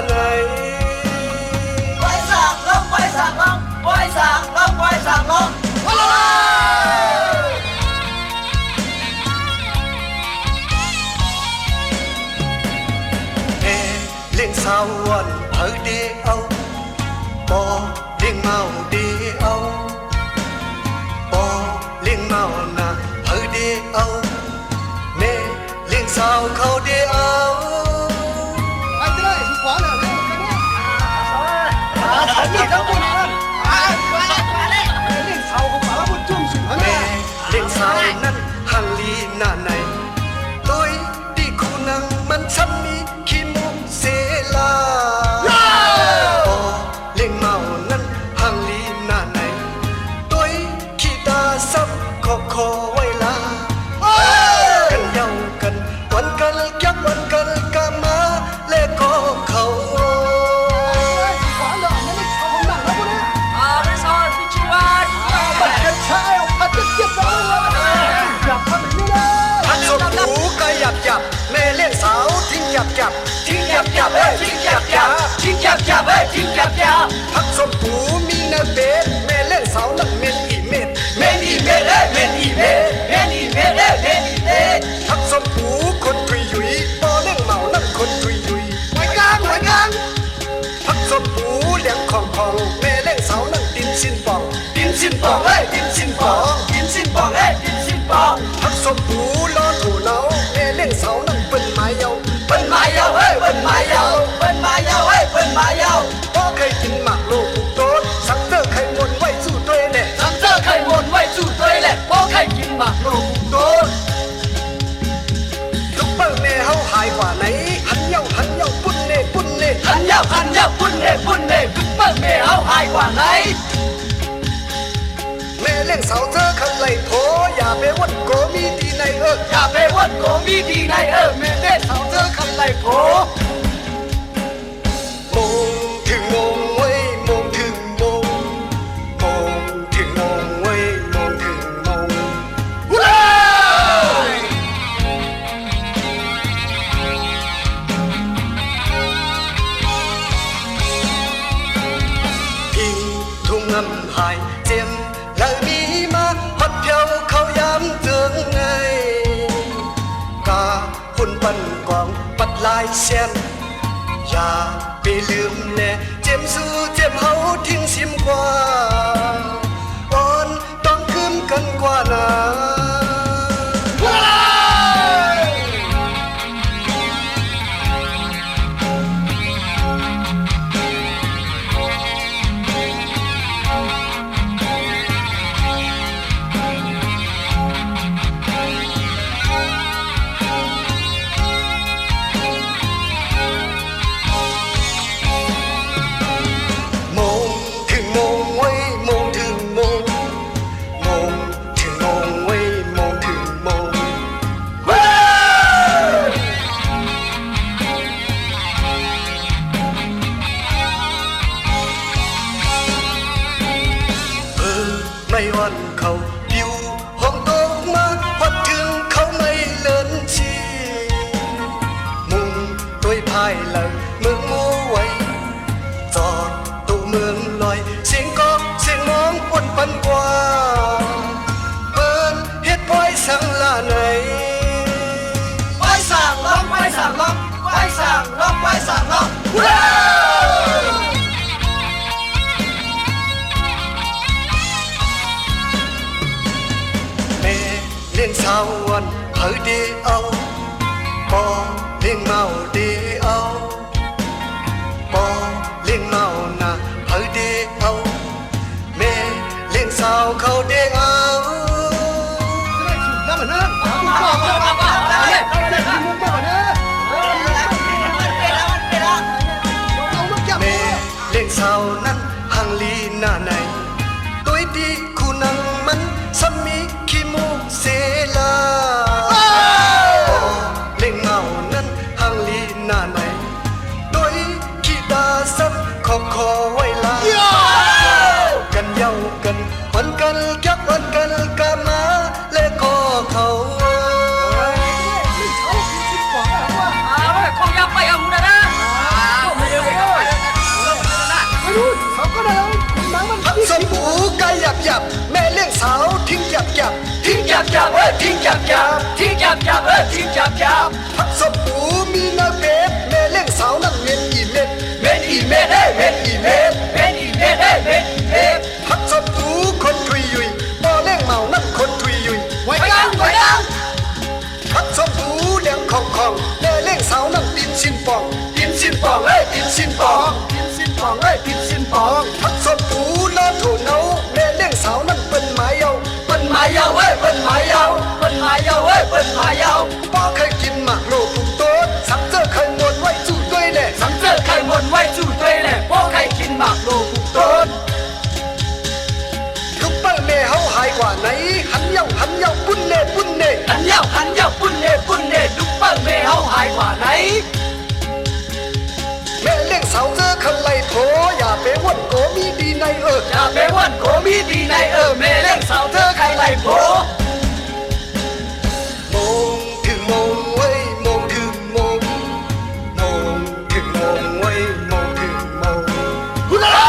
ไหนไว้สั่งลงไว้สั่งลงไว้สั่งลงไว้สั่งลงเลี้ยงสาววันเฮ้ยเดียวบอเลี้ยงเมาเดียวบอเลี้ยงเมานะเฮ้ยเดียวเน่เลี้ยงสาวเขาเดียวไอ้เจ้าสุขวาเลยนี่เขาบุญนะเลี้ยงเสาเขาฝาบุญจุ่มสุขนะเน่เลี้ยงสาวนั้นหังลีหน้าไหนตัวดีคู่นังมันซ้ำมีขี้มุกเสลาเลี้ยงเมานั้นหังลีหน้าไหนตัวขี้ตาซับคอไว้ลากันเย้ากันวันกันยักวันกันกามาเล่ก็เขาขวาเลยนี่เสาของหนังแล้วบุญนะไม่สอนพิชิวัตรปัดกระชายปัดกระเจี๊ยบเลยอยากทำแบบนี้นะพักสมหูก็หยับแม่เลี้ยงสาวทิ้งหยับทิ้งหยับเอ้ยทิ้งหยับทิ้งหยับเอ้ยทิ้งหยับพักสมหูมีนาเบสแม่เลี้ยงสาวนั่งเมนอีเม็ดเอ้ยเอ้ยเอ้ยพักสมหูคนตุยยุยปอเลี้ยงเมานั่งคนตุยยุยไว้กลางพักสมหูเลี้ยงของแม่เลี้ยงสาวนั่งดินสินปองเอ้ยดินสินปองเอ้ยดินสินปองพักสมหูล้อถูเนาแม่เลี้ยงสาวนั่งเป็นไม้เยาเป็นไม้เยาเอ้ยเป็นไม้เยาพ่อเคยกินหมากโลกุกโต๊ดสังเตอร์ไข่มนไว้สู้ตัวเน่สังเจอไข่มนไว้สู้ตัวแหละพ่อใครกินหมากโลกุกโตลูกเปิ้ลแม่เฮาหายกว่าไหนหันเย้าปุ้นเน่ หันเย้าปุ่นเน่ทุกเปิ้ลเมเอาหายกว่าไหนแม่เลี้ยงสาวเธอคันไหลโถอย่าไปวัดโกมีดีในอย่าไปวัดโกมีดีในแม่เล่นสาวเธอคันไหลโผโมงถึงโมงเว้ยโมงถึงโมงโมงถึงโมงเว้ยโมงถึงโมงพิงทุ่งน้ำหายเจียมแล้วมีมาพัดเพียวเขาย้ำเตืองไงกาหุ่นปั่นกวางปัดลายเสียนอย่าไปลืมแน่เจ็บสู้เจ็บเฮาทิ้งชิมกว่าอ่อนต้องคืนกันกว่านาโมงถึงโมงเว้ยโมงถึงโมงโมงถึงโมงเว้ยโมงถึงโมงไม่วันเขาอยู่ห้องโตมาพัดถึงเขาไม่เลินชีมุงตัวพายหลังเมืองมัวไว้จอดตัวเมืองลอยเสียงกอกเสียงมองอ้วนปันกว่าเปิ้นเฮ็ดป้อยสังลาไหนไว้สั่งลงไว้สั่งลงไว้สั่งลงไว้สั่งลงแม่เลี้ยงสาววันเฮ้ยเดียวปอเลี้ยงเมาเดียวปอเลี้ยงเมานะเฮ้ยเดียวแม่เลี้ยงสาวเขาเดียวแล้วเหมือนนั้นบอกเลยมุกบอกนะเอาลูกจับ แม่เลี้ยงสาวนั้นหังลีหน้าไหนตัวดีคู่นังมันซ้ำมีขี้มูกเสลาเลี้ยงเมานั้นหังลีหน้าไหนตัวขี้ตาซับคอไว้ลากันเย้ากันวันกันยักวันกันกามาเล่ก็เขา คงยังไปเอาหูนะ หยับแม่เลี้ยงสาวทิ้งหยับหยับ ทิ้งหยับหยับเอ้ยทิ้งหยับหยับทิ้งหยับหยับเอ้ยทิ้งหยับหยับ พักสบูมีนาเบ็ดแม่เลี้ยงสาวนั่นเม็ดอีเม็ด เม็ดอีเม็ดเอ้ยเม็ดอีเม็ดเม็ดอีเม็ดเอ้ยเม็ดอีเม็ด พักสบูคนทุยยุยบ่เลี้ยงเมานั่นคนทุยยุย ไว้ยังไว้ยัง พักสบูเลี้ยงของแม่เลี้ยงสาวนั่นตินสินปอง กินสินปองเอ้ยกินสินปองกินสินปองเอ้ยกินสินปอง พักสบูลาโถเนาแม่เลี้ยงสาวนั่นเป็นหมายเอา เป็นหมายาวเอ้ยเป็นหมายาวเป็นหมายาวเอ้ยเป็นหมายาว ป้าเคยกินหมากโลปุกโต๊ดสักเจอเคยหมดไว้จู่ด้วยแน่ สังเจอใครหมดไว้จู่ด้วยแหละพวกใครกินหมากโลกุกต้น ลูกเปิ้ลแม่เฮาหายกว่าไหนหันเย้าปุ้นเน่ปุ้นเน่ หันยาวปุ้นเน่ปุ้นเน่ลูกเปิ้ลแม่เฮาหายกว่าไหน แม่เลี้ยงสาวเจอคันไล่โถอย่าไปว่นโกมีดีในอย่าไปวันโกมีดีในแม่เล่งสาวเธอใครไล่โผ โมงถึงโมงเว้ยโมงถึงโมงโมงถึงโมงเว้ยโมงถึงโมง ฮูลาลา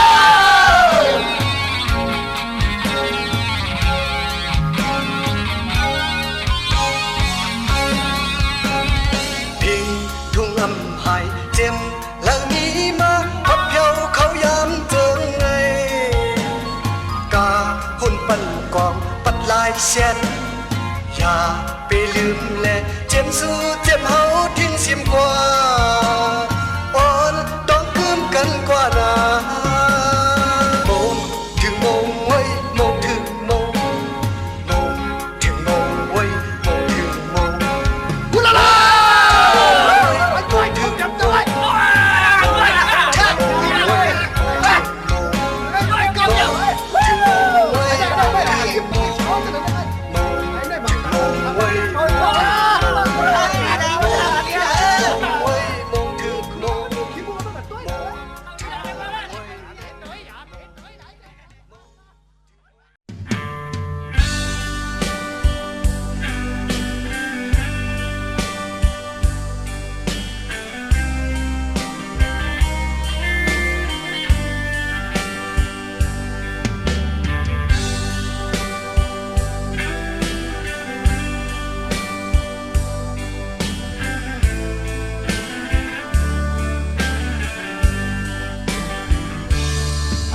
พิงทุ่งอำหายเจ็มแล้วมีมาพับเพียวเขายามเจิงไงกาหุ่นปั่นกองปัดลายเส้นอย่าไปลืมแลเจ็มสู้เจ็บเฮาทิ้งเสียมกว่าอ่อนต้องคืมกันกว่านาโมงถึงโมงเว้ยโมงถึงโมงโมงถึงโมงเว้ยโมงถึงโมง ฮูลาลา โมงถึงโมง ด้วยชัดด้วยก็ยัง ถึงโมงเว้ยโมงถึงโมงโมงถึงโมงเว้ยโมงถึงโมงเว้ยโมงถึงโมง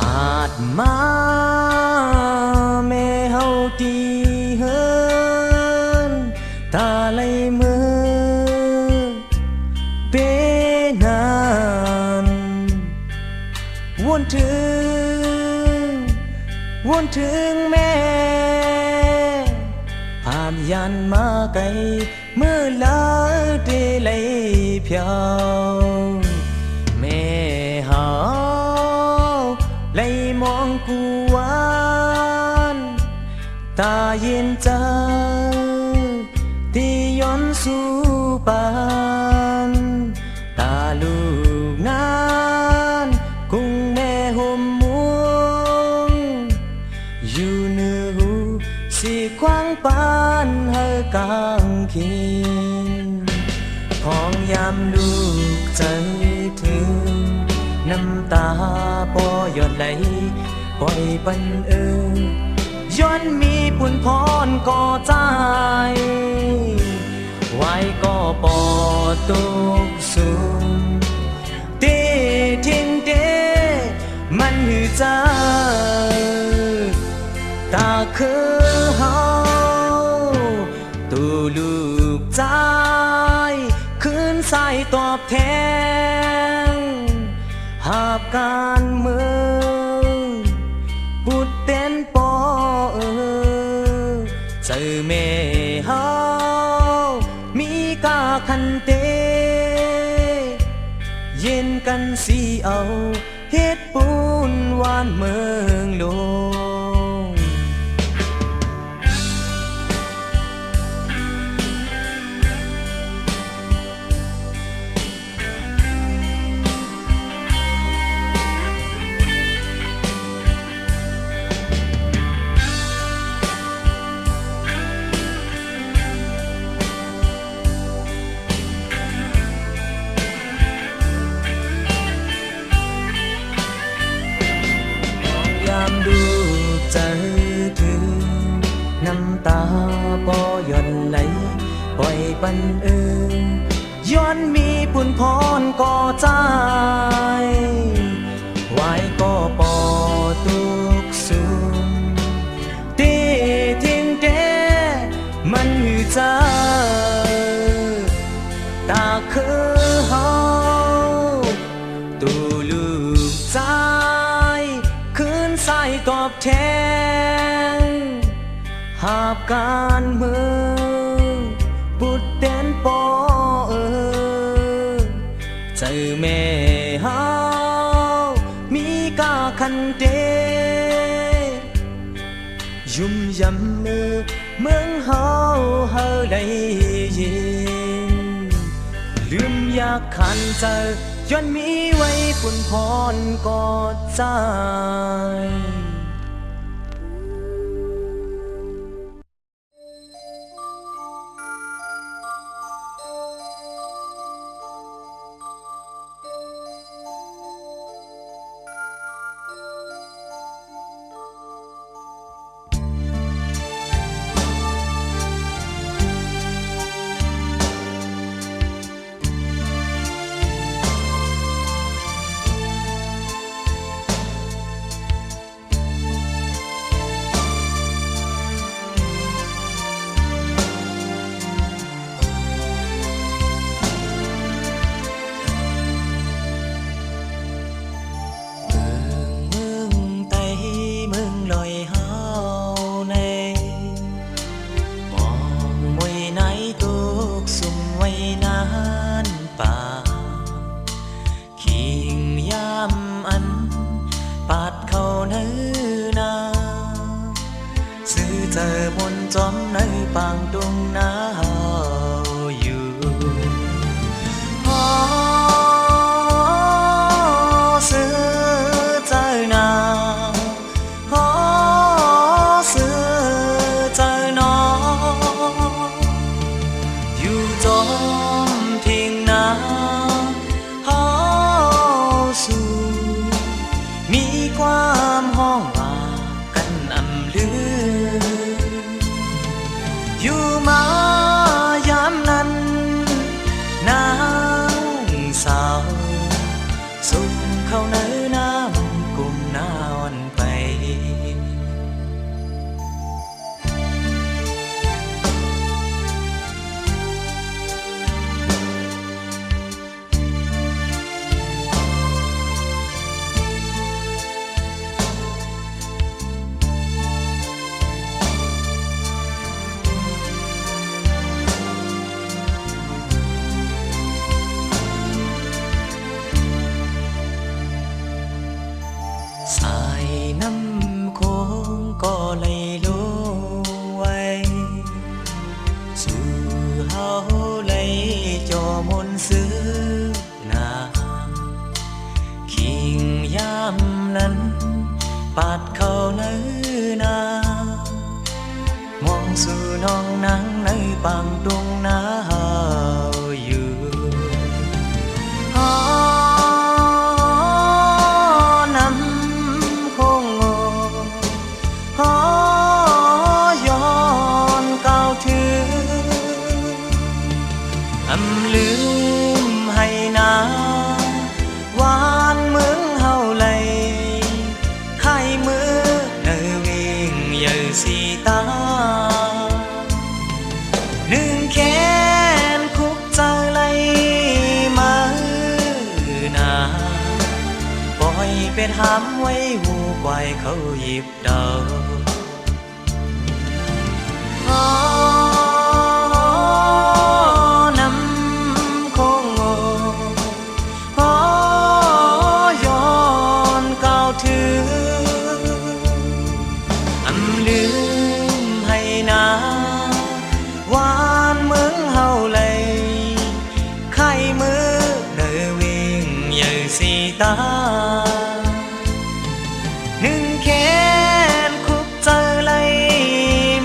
อาจมาแม่เฮาตีเฮินตาไหลมือเป็นนานวนถึงแม่ผ่านยันมาไกลเมื่อลาเตไหลเพียวแม่เฮาไหลมองกูหวานตาเย็นใจที่ย้อนสู่ปานตาลูกงานกุ้งแม่ห่มมุงอยู่เหนือหูสีควางปานเฮอกางเขียนของยามลูกใจถึงน้ำตาปอหยดไหลปล่อยปันย้อนมีปุ่นพรก่อใจไว้ก็ปอตุกสูงเตทิ้งเตมันหือใจตาคือเฮาตูลูกใจคืนใส่ตอบแทนหาบการเมืองบุดเต้นปอเจอแม่เฮามีกาคันเตเย็นกันสิเอาเฮ็ดปูนหวานเมืองลง ดูใจ ำตาบ่หย่อนไหลปล่อยปันเอิงย้อนมีปุ่นพรก่อใจไหวก็ปอตุกสูงตีทิ้งเดมันหือใจตาคือเฮาตูลูกใจคืนใส่ตอบแทนหาบการเมืองบุดเด่นปอเจอแม่เฮามีกาคันเดยุ่มยำมือเมืองเฮาได้ยินลืมอยากขันเจอย้อนมีไว้ปุ่นพรกอดใจปาดเข้าเนื้อนาซื้อเจอบนจอมในปางดงนาอยู่ซื้อเจอนาซื้อเจอนออยู่จอมทิ้งนาสู่มีความห้องว่ากันอำลืออยู่มายามนั้นนางสาวส่งเข้าเนื้อน้ำกุมนาวไป สายน้ำโค้งก็ไหลลไว้สู่เฮาไหลจอมนซื้อนาขิงยามนั้นปาดเข้าเนื้อนา มองสู่น้องนางในปางดงนาอยู่น้ำคงย้อนก้าวถึงอำลืมให้นาหวานเมืองเฮาไหลไข่มือเนวิ่งเยอะสีตาหนึ่งแขนคุกใจไหลมานาปล่อยเป็ดหามไว้หูควายเขาหยิบดาวน้ำคงย้อนก้าวถึงอำลืมให้นาหวานเมืองเฮาไหลไข่มือเนวิ่งเยอะสีตาหนึ่งแขนคุกเจอไหล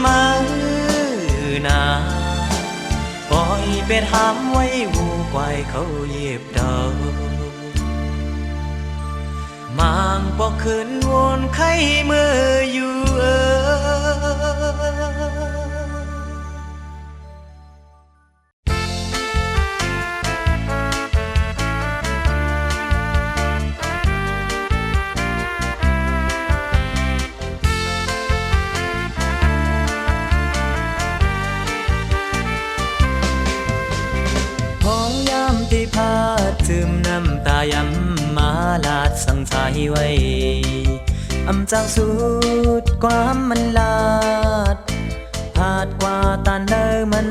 มานาปล่อยเป็ดหามไว้หูควายเขาเหยียบดาวมางปอกขึ้นวนไข่มืออยู่ ไว้อำจางสุดความมันลาดผาดกว่าตานเดิมมัน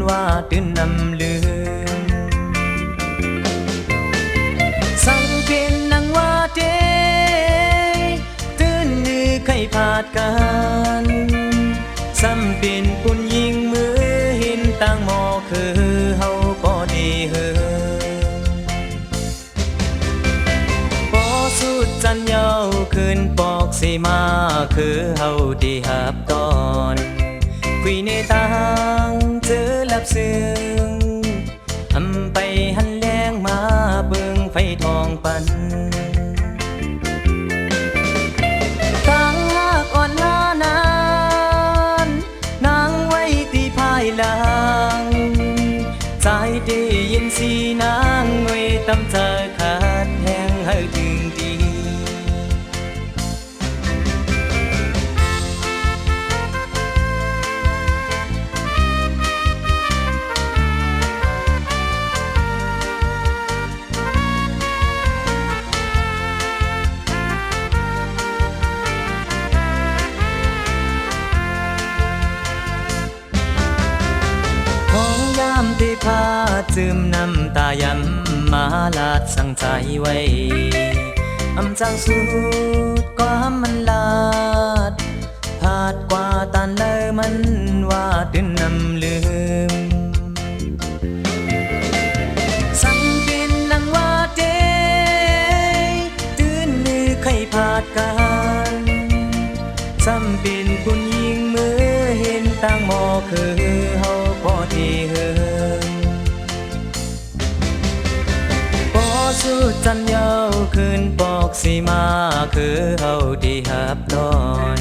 ว่าตื่นนำลืมสังเป็นนังว่าเดตื่นลือไข่ผาดกันซ้ำเป็นปุ่นยิงมือเห็นต่างหมอคือเฮาบ่ได้เฮอบ่สุดจันยาวคืนปอกสิมาคือเฮาได้หับตอนคุยในต่างเจอลับซึ้งทำไปหันแรงมาเบิ่งไฟทองปันต่างหากอ่อนล้านานนางไว้ตีภายหลังใจได้ยินสีนางไว้ตำเธอขาดแห้งให้ถึงดีที่พาจืมน้ำตาย้ำมาลาดสั่งใจไว้อำจางสุดความมันลาดผาดกว่าตานเลยมันว่าตื่นนำลืมสังเป็นนังว่าเดตื่นลือไข่ผาดกันซ้ำเป็นปุ่นยิงมือเห็นต่างหมอคือเฮาพอดีเฮสุดจันยาวคืนปอกสิมาคือเฮาได้หับตอน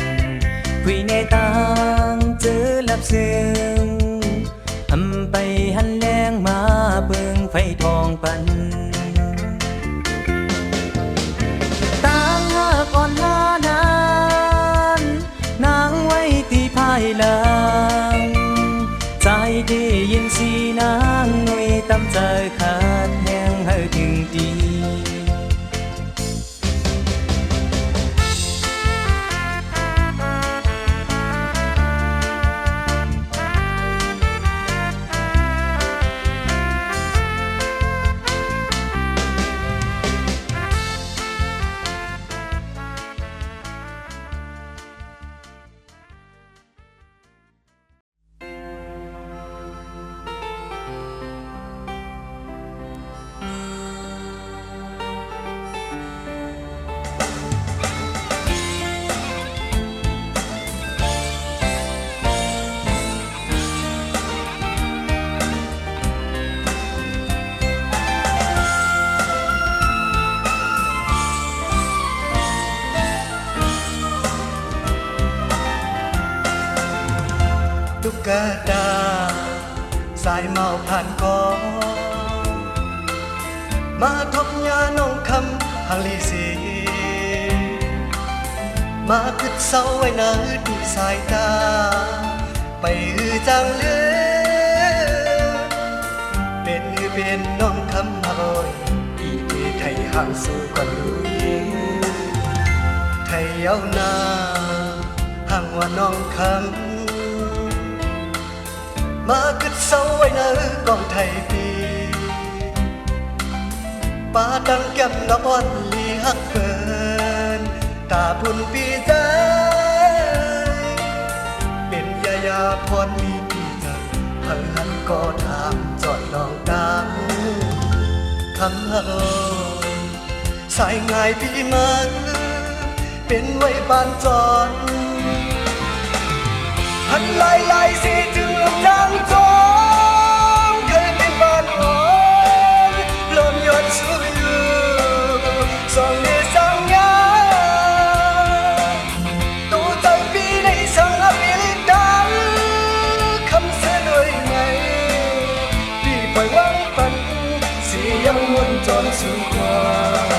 คุยในต่างเจอลับซึ้งทำไปหันแรงมาเบิ่งไฟทองปันต่างหากอ่อนล้านานนางไว้ตีภายหลังใจได้ยินสีนางหน่วยตำใจขาดแห้งให้ถึงดีตุ๊กตาสายเมาผ่านกองมาทบยาน้องคำฮังลีสีมาคึดเศร้าไว้นาดีสายตาไปจางเลือเป็นน้องคำฮาบอยอีไทยห่างสู่กันลุยไทยเยาวนาห่างว่าน้องคำมาคึดเศร้าไว้เนอกองไทยปีป้าดังแก้มละอ่อนลีฮักเกินตาพุ่นปีใจเป็นยาพรมีปีจังเพิ่นหันก็ถามจอดลองดังคำฮักสายง่ายพี่มันเป็นไว้บานจอนหันลายสีถึงทางจงเคยเป็นบ้านอ่อนลมยนต์สู้อยู่สองเดสังยาตัวใจปีในสังอภิลดังคำเสนอไงพี่ปล่อยวังปันเสียงวนจนสู่ความ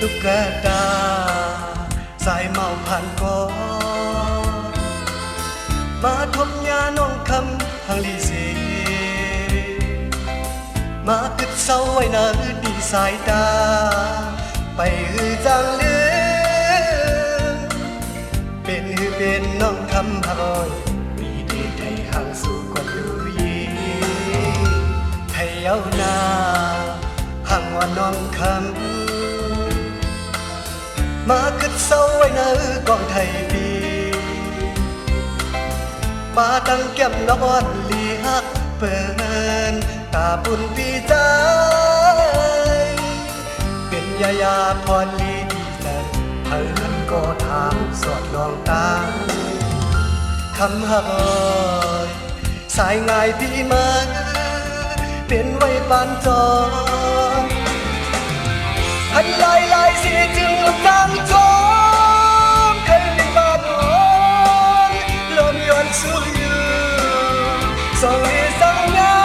ตุ๊กตาสายเมาผ่านก่อนมาทบยาน้องคำทางลีเสมาคึดเศร้าไว้นาดีสายตาไปหือจางเลือเป็นน้องคำพารอยมีดีไทยห่างสู่กว่าอยู่ยีไทยเย้านาห่างว่าน้องคำมาคึดเศร้าไว้นากองไทยปีมาตั้งแก้มนอนลีฮักเปินตาบุญปีใจเป็นยาพรลีดีแต่เพิ่นก็ถามสอดลองตาคำหักสายง่ายพี่มาเป็นไว้ปานจอพันลายเสียจึงกลางจอมเคยเป็นบ้านอ่อนลมย้อนสู้อยู่สองเอสังงา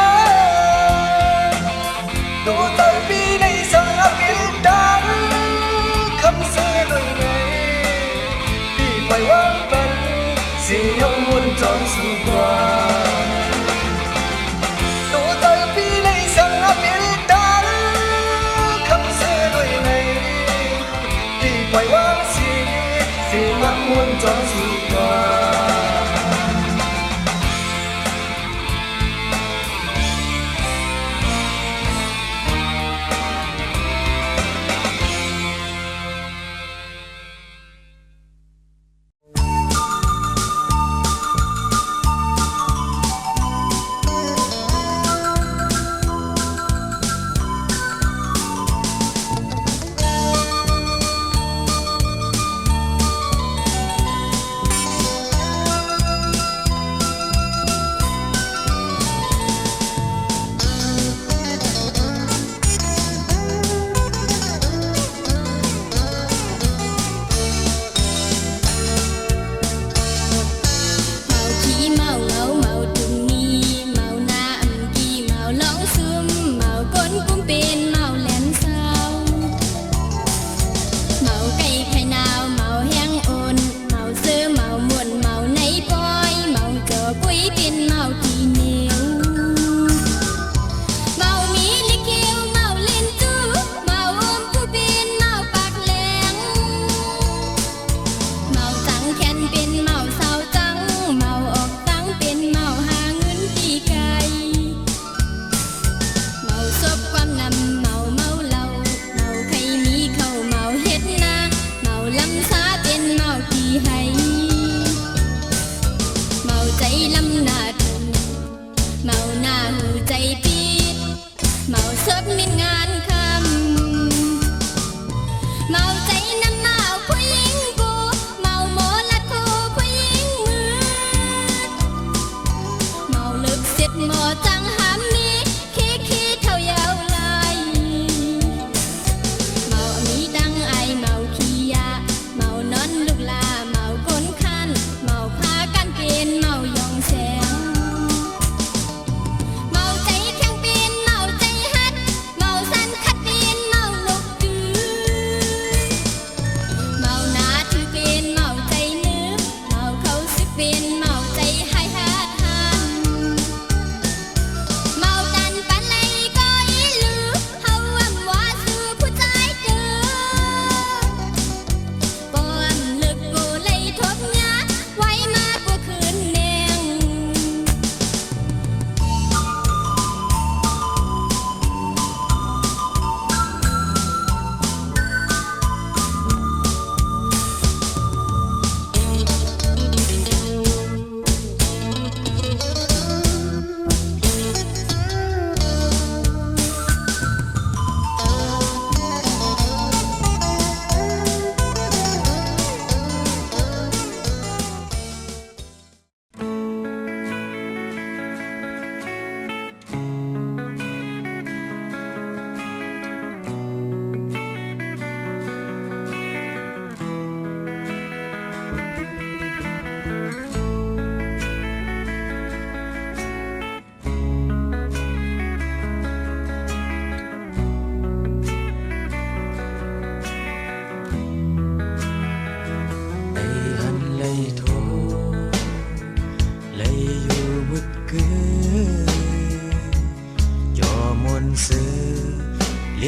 นตัวตายปีในสังอากิลดังคำเสือลอยไงพี่ไปวางเป็นเสียงวนจอมสู่กว่าตัวตายปีในสังอากิลดังปล่อยวางสิมักมวนจอมสู่กว่า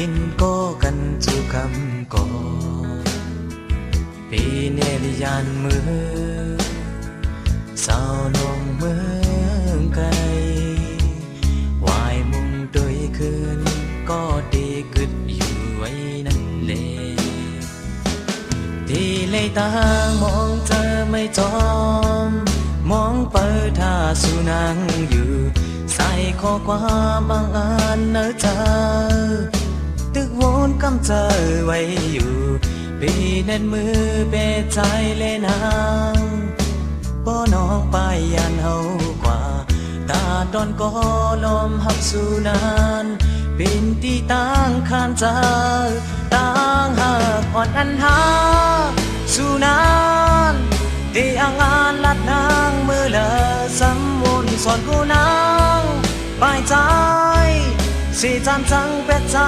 ลินก็กันจูคำก่อปีเนริยานมือสาวน้องเมืองไกลวายมุงโดยคืนก็ดีกึดอยู่ไว้นั่นเลยที่เลยตามองเธอไม่จอมมองเปิดท่าสู่นางอยู่ใส่ข้อความบางอันเนอเธอตึกวนกำเจอไว้อยู่ปีเน้นมือเบใจเลยนางบ่น้องไปยันเฮากว่าตาดอนก็ลมหักสู่นานเป็นที่ตั้งคานเจอตั้งหากอ่อนอันหาสู่นานที่อ่างอานลัดนางมือละสำมุนสอนกูนางปลายใจสิจานจังเป็ดใจ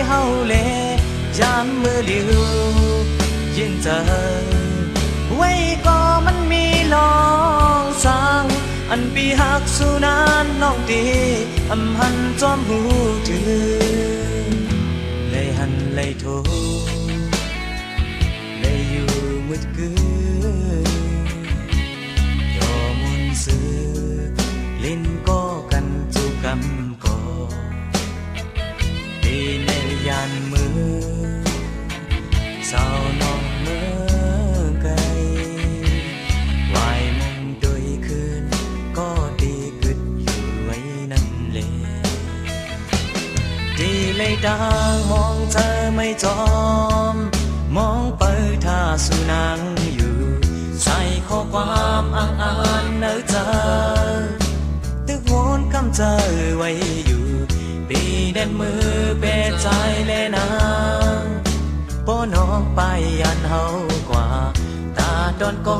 เฮาเลยามมือเดียวยินเจอไว้ก็มันมีลองสั่งอันปีหักสู่นานน้องดีอำหันจอมหูถือเลยหันเลยโทเลยอยู่มืดกึยอมุนซื้อลิ้นก็กันจูกำก่อปีในยานมือสาวน้องเมืองไกลวายมุงโดยคืนก็ดีกึดอยู่ไว้นั่นเลยดีเลยดังมองเธอไม่จอมมองเปิดท่าสู่นางอยู่ใส่ข้อความอ้างอ่านเนื้อเธอตึกวนกำเจอไว้อยู่ปีเด่นมือเปใจเลยนางบ่น้องไปยันเฮากว่าตาดอนก็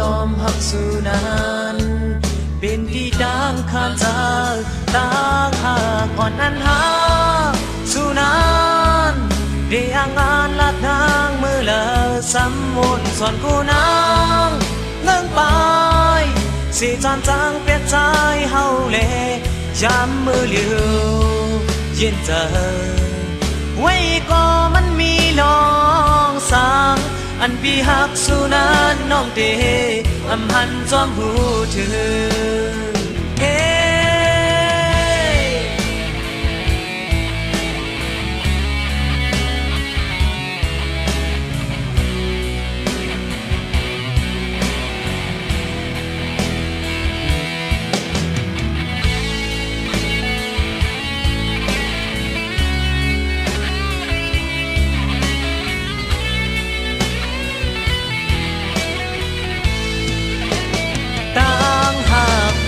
ลมหักสู่นานเป็นที่ดังคานเจอตั้งหากอ่อนอันหาสู่นานเดียงงานลัดนางมือละสำมุนส่วนกูนางเงื่องไปสิจานจังเปียกใจเฮาเลยยามมือเหลียวยินเจอไว้ก็มันมีลองสั่งอันปีหักสู่นานน้องเดอำหันจอมหูถือเฮ้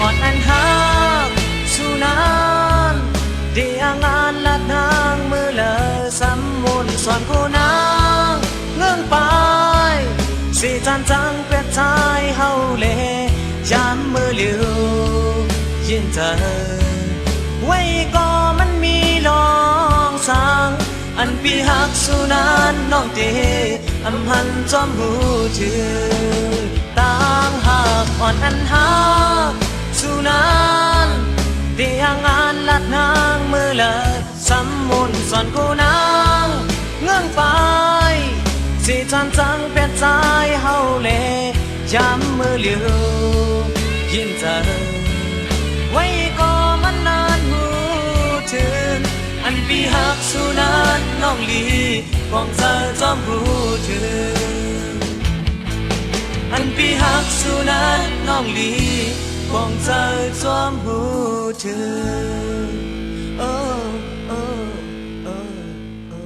อ่อนอันหักสู่นานเดียงงานลัดนางมือละสำมุนสอนกูนางเงื่องไปสิจานจังเปียกใจเฮาเลยามมือเหลียวยินเจอไว้ก็มันมีลองสั่งอันปีหักสู่นานน้องเดอำหันจอมหูถือต่างหากอ่อนอันหักสู่นานเดียงงานลัดนางมือละสำมุนสอนกูนางเงื่องไปสิจานจังเป็ดใจเฮาเลยยามมือเหลียวยินเจอไว้ก็มันนานหูถึงอันปีหักสู่นานน้องลีปองเธอจอมหูถึงอันปีหักสู่นานน้องลีปองเธอจอมหูถึงโอ้โอ้โอ้โอ้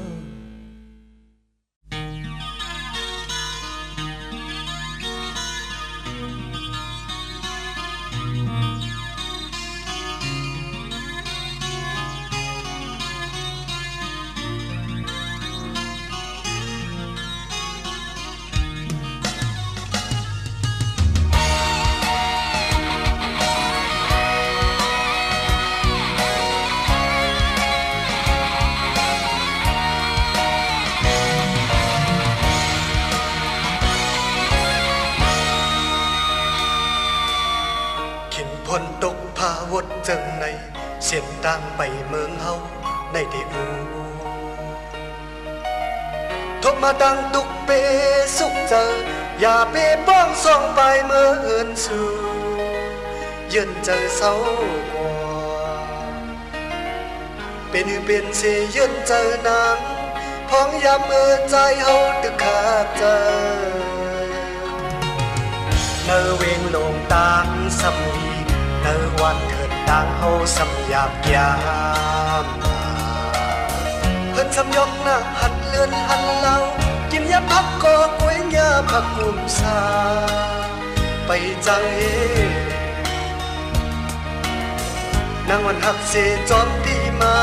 คนตกพาวดจังในเสียนต่างไปเมืองเฮาในที่อู ทบมาดังตุกเปสุขเจออย่าเปป้องส่องไปเมื่อเอินสู่ยืนเจอเศร้ากว่าเป็นเสียยืนเจอนางพ้องยำใจเฮาตึกขาดเจอเนอเวงลงตางสำลีเนอวันเถิดตางเฮาสำยาบยามเพิ่นสำยกหน้าหัดเลื่อนหันเล่ากินยาพักก็กล้วยยาผักกุมสาไปจังเอนางวันหักเสจอมปีมา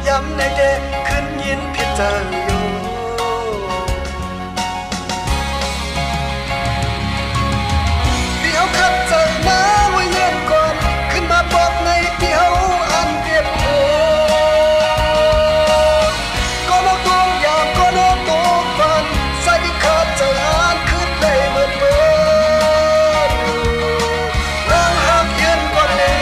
ย้ำในเดขึ้นยินพิจารอยู่เดี๋ยวขับใจมาว่าเย็นก่อนขึ้นมาบอกในเดียวอันเปรียบโผก็นอกตัวอย่างก็นอกตัวฟันใส่ขาดใจอ่านขึ้นได้เมื่อเปิดนางหักยืนกว่าเลย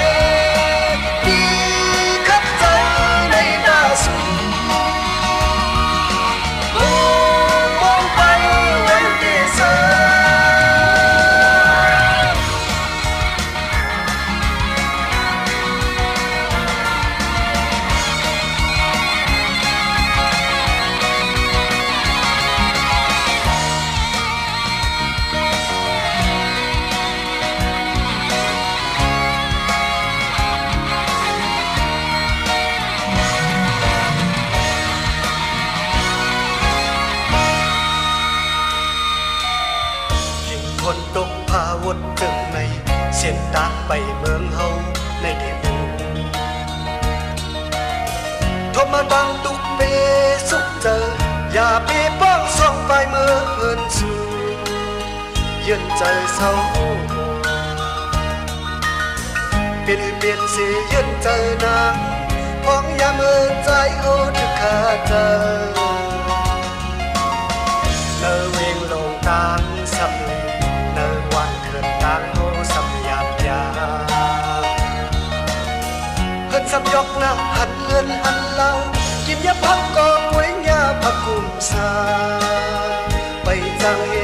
ฝนตกพาวนจึงในเส้นทางไปเมืองเฮาในเดบูโทรมาดังตุกเปสุขเจออย่าเปป้องส่องไปเมื่อเอินสู่ยืนใจเศร้าเป็นเสียยืนเจอนางพ้องยามใจโอ้ถึกขาเจอเนอเวงลงตางสำลีเนอวันเถิดตางโฮสำยาบยาเพิ่นสำยกหน้าหัดเลื่อนหันเล่ากินยาพักก็กล้วยยาผักกุมสาไปจังเอ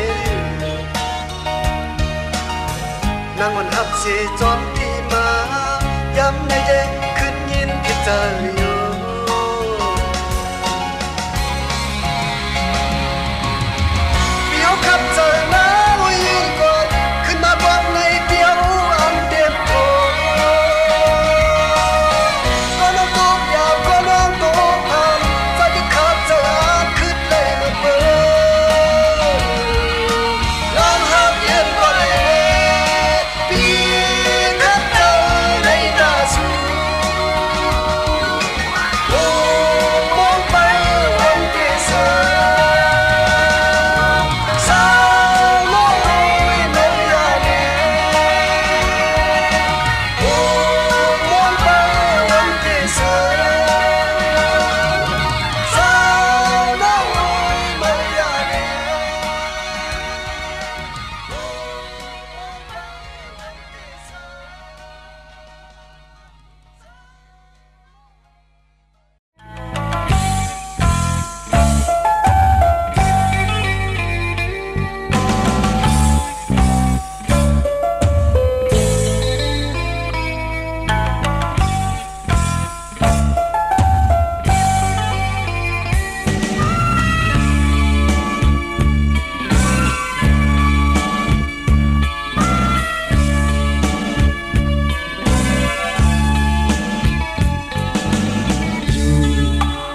นางวันหักเสจอมที่มาย้ำในเดขึ้นยินพิจารอยู่เดี๋ยวขับเจอมาว่ายืนก่อนขึ้นมาบอกในเดียวอันเต็มโผก็น้องตัวอยาวก็น้องตัวผ่านใจจะขาดจะอ่านขึ้นเลยเมื่อเปิดน้องหักยืนก่อนพี่ขับเจอในหน้าสูมองไปวันที่สาวน้อยเมืองยาเนมองไปวันที่สาวน้อยเมืองยาเน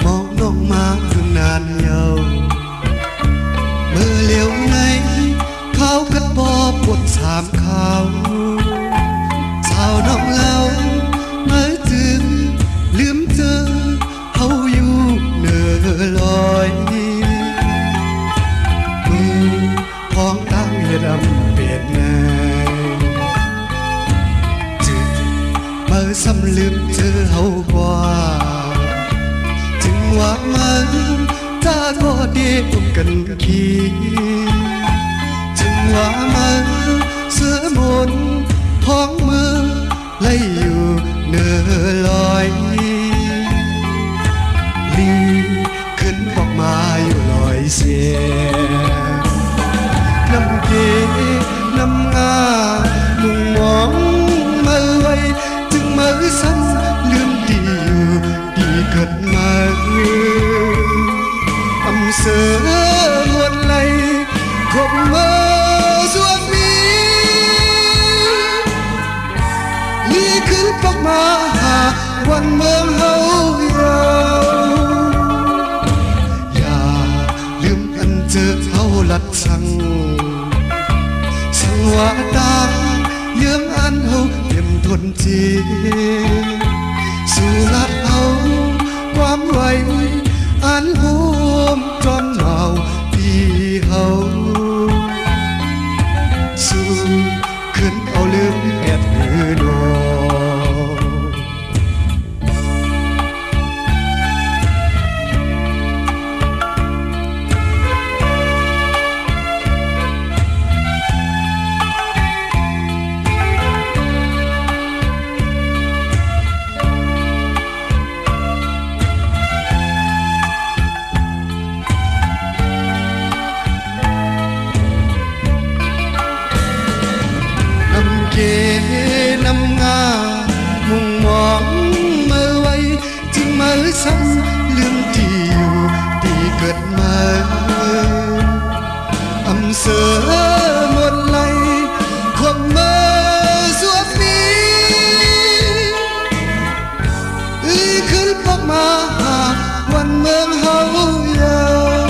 มองน้องมาถึงนานเยาเมื่อเลี้ยวในเขากัดบอปวดสามเขาสาวน้องเราเมื่อถึงลืมเจอเขาอยู่เนื้อลอยมือพ้องตั้งให้ดำเปลี่ยนไงจึงเมื่อซ้ำลืมเจอเขากว่าจึงว่ามันถ้าก็ดีอุ้มกันขี้จึงว่ามันเสือมนท้องมือไล่อยู่เนื้อลอยลีขึ้นบอกมาอยู่ลอยเสีย ลัดสั่งสังวาตาเยื่องอันเฮาเต็มทนจีสู่ลัดเฮาความไหวอันโหมจอมเหนาพี่เฮาสู่ขึ้นเอาลืมแอดหือโนเกนำงามุ่งมองเมื่อไว้จึงมาซ้ำลืมที่อยู่ที่เกิดมาอำเสอหมดไหลความเมื่อสวบนี้ขึ้นปอกมาหาวันเมืองเฮายาว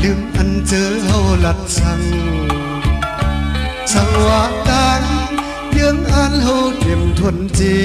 ลืมอันเจอเฮาหลัดสั่งสังวาตานเยื่องอันเฮาเต็มทนจี